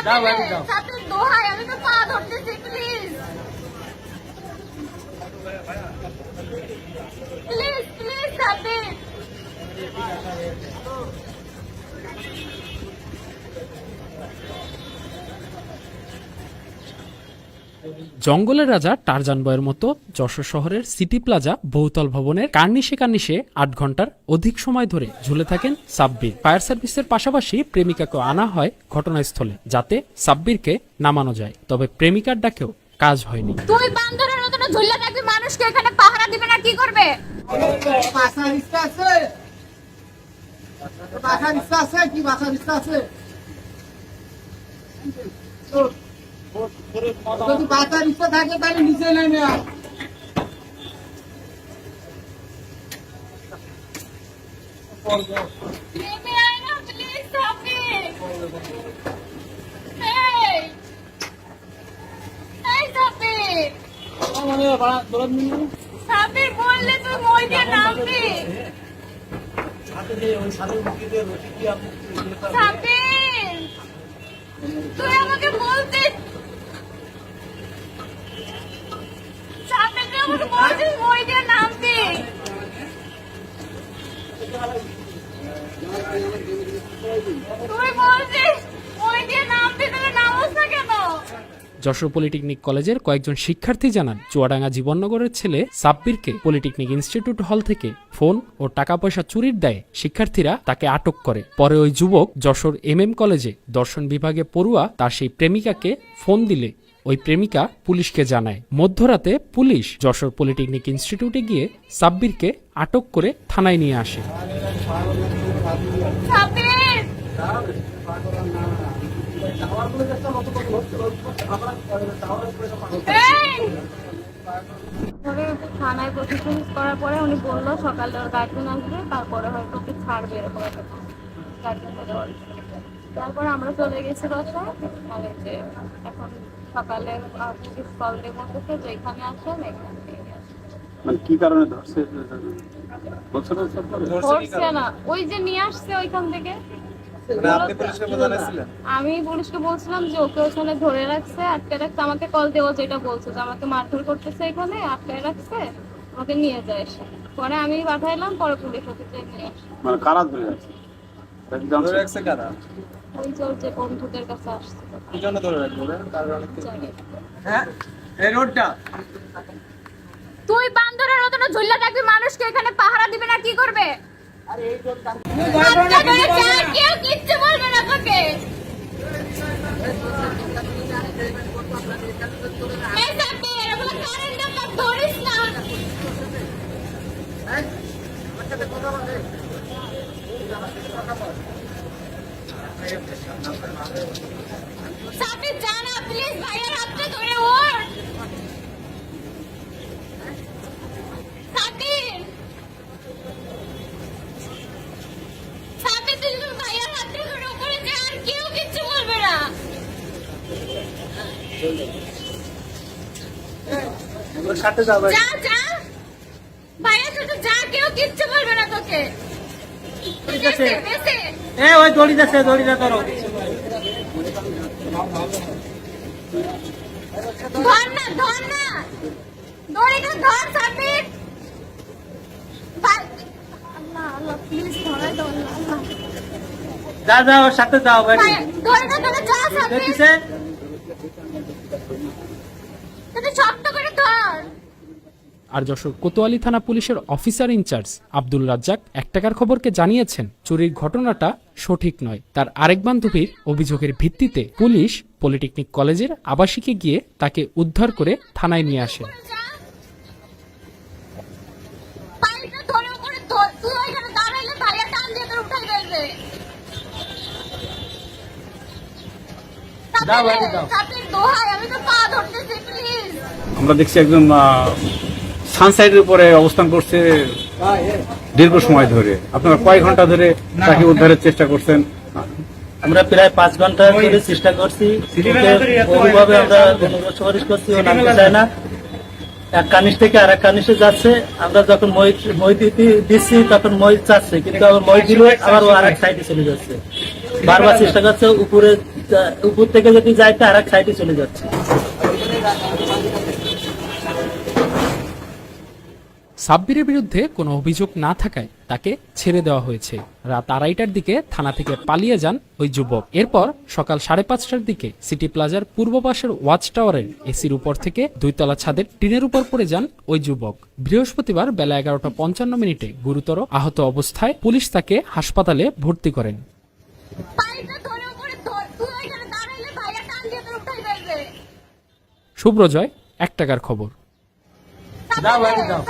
সাথে দোহাই আমি তো পা ধরতেছি প্লিজ প্লিজ প্লিজ সাথে জঙ্গলের রাজা টারজান বয়ের মতো যশোর শহরের সিটি প্লাজা বহুতল ভবনের কার্নিশে কার্নিশে ৮ ঘন্টার অধিক সময় ধরে ঝুলে থাকেন সাব্বির। ফায়ার সার্ভিসের পাশাপাশি প্রেমিকাকেও আনা হয় ঘটনাস্থলে যাতে সাব্বিরকে নামানো যায়, তবে প্রেমিকার ডাকেও কাজ হয়নি। তুই বান্দরের মতো ঝুলে থাকবি, মানুষকে এখানে পাহারা দিবে না কি করবে? যদি বাঁচার ইচ্ছা থাকে তাহলে নিচে নেমে আয়। নেমে আয় না প্লিজ সাব্বির। এই সাব্বির, সাব্বির বললে তুই মই দিয়ে নামবি। সাব্বির তুই আমাকে বলতিস, সাব্বির তুই আমাকে বলতিস মই দিয়ে নামবি। তুই বলছিস মই দিয়ে নামবি, তাহলে নামস না কেন? যশোর পলিটেকনিক কলেজের কয়েকজন শিক্ষার্থী জানান, চুয়াডাঙ্গা জীবননগরের ছেলে সাব্বিরকে পলিটেকনিক ইনস্টিটিউট হল থেকে ফোন ও টাকা পয়সা চুরির দায়ে শিক্ষার্থীরা তাকে আটক করে। পরে ওই যুবক যশোর MM কলেজে দর্শন বিভাগে পড়ুয়া তার সেই প্রেমিকাকে ফোন দিলে ওই প্রেমিকা পুলিশকে জানায়। মধ্যরাতে পুলিশ যশোর পলিটেকনিক ইনস্টিটিউটে গিয়ে সাব্বিরকে আটক করে থানায় নিয়ে আসে। সাব্বির থানায় প্রসিকিউশন করার পরে উনি বললো সকালে ওর গার্জেন আসবে, তারপরে হয়তো ওকে ছাড়বে এরকম একটা গার্জেন বলে। তারপরে আমরা চলে গেছি বাসায়, মানে যে এখন সকালে পুলিশ কল দিয়ে বলতেছে যে এখানে আসেন, এখানে মানে কি কারণে ধরছে ধরছে না, ওই যে নিয়ে আসছে ওইখান থেকে। আমি পুলিশকে বলছিলাম যে ওকে ওখানে ধরে রাখছে, আটকে রাখছে। আমাকে কল দেওয়া যেটা বলছে যে আমাকে মারধর করতেছে, এখানে আটকে রাখছে, আমাকে নিয়ে যায় এসে। পরে আমি পাঠাইলাম, পরে পুলিশ ওকে নিয়ে আসে। মানে কারা ধরে রাখছে? ধরে রাখছে কারা? ওই যে বন্ধুদের কাছে আসছে। কি জন্য ধরে রাখবে? জানি। হ্যাঁ এই রোডটা তুই বান্দরের মতো ঝুলে থাকবি, মানুষকে এখানে পাহারা দিবে না কি করবে? কেউ কিচ্ছু বলবে না তোকে। ধরিস না, সাব্বির জানা প্লিজ, ভাইয়ের হাতটা ধরে ওর। সাব্বির সাব্বির তুই ভাইয়ের হাতটা ধরে উপরে যা, আর কেউ কিচ্ছু বলবে না। সাথে যাবে। যা যা ভাইয়ের সাথে যা, কেউ কিচ্ছু বলবে না তোকে। ঠিক আছে, ওই দড়ি যাচ্ছে, দড়িটা ধরো। ধর না দড়িটা ধর সাব্বির। আল্লাহ আল্লাহ প্লিজ ধরে দাও না, আল্লাহ যা যা ওর সাথে যাও। দড়িটা ধরে যা সাব্বির, দেখিছে তুই শক্ত করে ধর। আর যশোর কোতোয়ালি থানা পুলিশের অফিসার ইনচার্জ আব্দুল রাজ্জাক ১ টাকার খবরকে জানিয়েছেন, চুরির ঘটনাটা সঠিক নয়। তার আরেক বান্ধবীর অভিযোগের ভিত্তিতে পুলিশ পলিটেকনিক কলেজের আবাসিকে গিয়ে তাকে উদ্ধার করে থানায় নিয়ে আসে। পাইটা ধরে উপরে ধর, তুই ওইখানে দাঁড়াইলে ভাইয়া টান দিয়ে তোর উঠাই দেবে। সাব্বির দোহাই আমি তো পা ধরতেছি প্লিজ। আমরা দেখছি একজন সানসাইডের উপরে অবস্থান করছে দীর্ঘ সময় ধরে। আপনারা কয় ঘন্টা ধরে তাকে উদ্ধারের চেষ্টা করছেন? আমরা প্রায় 5 ঘন্টা ধরে চেষ্টা করছি, ওইভাবে আমরা সুপারিশ করছি, ও নামতে চায় না। এক কানিশ থেকে আর এক কানিশে যাচ্ছে। আমরা যখন মই দিচ্ছি তখন মই চাচ্ছে, কিন্তু আবার মই দিলে আবার ও আর এক সাইডে চলে যাচ্ছে। বারবার চেষ্টা করছে উপরে উপর থেকে যদি যাইতে আর এক সাইডে চলে যাচ্ছে। সাব্বিরের বিরুদ্ধে কোনো অভিযোগ না থাকায় তাকে ছেড়ে দেওয়া হয়েছে। রাত 2:30টার দিকে থানা থেকে পালিয়ে যান ওই যুবক। এরপর সকাল 5:30টার দিকে সিটি প্লাজার পূর্ব পাশের ওয়াচ টাওয়ারের এসির উপর থেকে 2তলা ছাদের টিনের উপর পড়ে যান ওই যুবক। বৃহস্পতিবার বেলা 11:55 গুরুতর আহত অবস্থায় পুলিশ তাকে হাসপাতালে ভর্তি করেন। শুভ্রজয়, 1 টাকার খবর। দাও বাড়ি দাও।